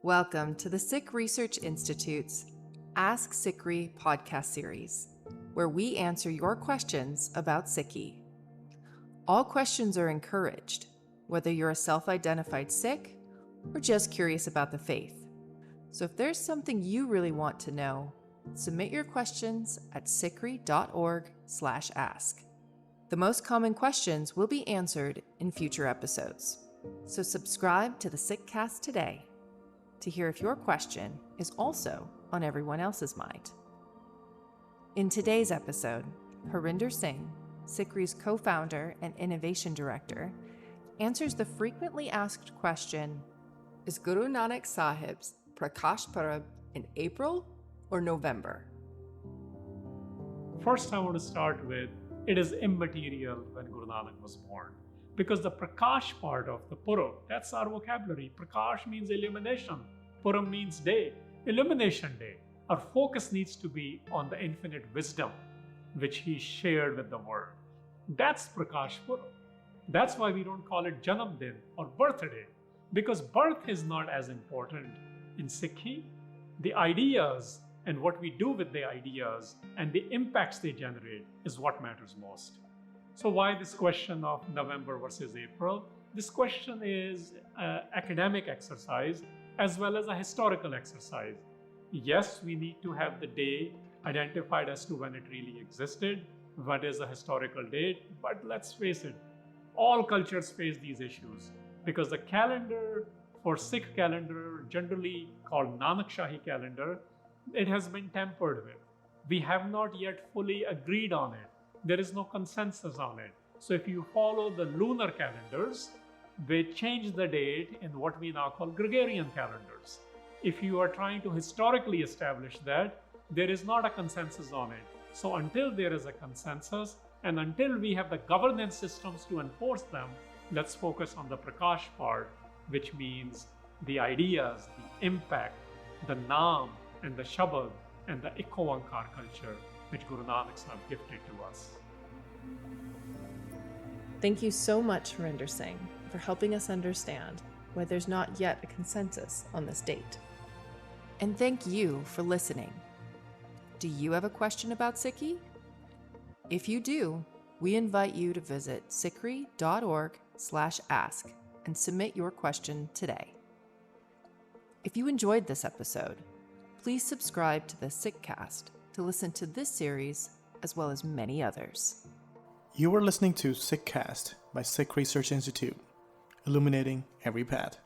Welcome to the Sikh Research Institute's Ask SikhRI podcast series, where we answer your questions about Sikhi. All questions are encouraged, whether you're a self-identified Sikh or just curious about the faith. So if there's something you really want to know, submit your questions at sikhri.org/ask. The most common questions will be answered in future episodes. So subscribe to the Sikhcast today to hear if your question is also on everyone else's mind. In today's episode, Harinder Singh, SikhRI's co-founder and innovation director, answers the frequently asked question, is Guru Nanak Sahib's Prakash Purab in April or November? First, I want to start with, it is immaterial when Guru Nanak was born. Because the Prakash part of the Purab, that's our vocabulary. Prakash means illumination. Purab means day, illumination day. Our focus needs to be on the infinite wisdom which he shared with the world. That's Prakash Purab. That's why we don't call it Janam Din or birthday, because birth is not as important in Sikhi. The ideas and what we do with the ideas and the impacts they generate is what matters most. So why this question of November versus April? This question is an academic exercise as well as a historical exercise. Yes, we need to have the day identified as to when it really existed, what is a historical date, but let's face it, all cultures face these issues because the calendar for Sikh calendar, generally called Nanak Shahi calendar, it has been tampered with. We have not yet fully agreed on it. There is no consensus on it. So if you follow the lunar calendars, they change the date in what we now call Gregorian calendars. If you are trying to historically establish that, there is not a consensus on it. So until there is a consensus and until we have the governance systems to enforce them, let's focus on the Prakash part, which means the ideas, the impact, the Naam and the Shabad and the Eko-Onkar culture which Guru Nanak Sahib gifted to us. Thank you so much, Harinder Singh, for helping us understand why there's not yet a consensus on this date. And thank you for listening. Do you have a question about Sikhi? If you do, we invite you to visit sikhri.org/ask and submit your question today. If you enjoyed this episode, please subscribe to the Sikhcast to listen to this series as well as many others. You are listening to Sikhcast by Sikh Research Institute, illuminating every path.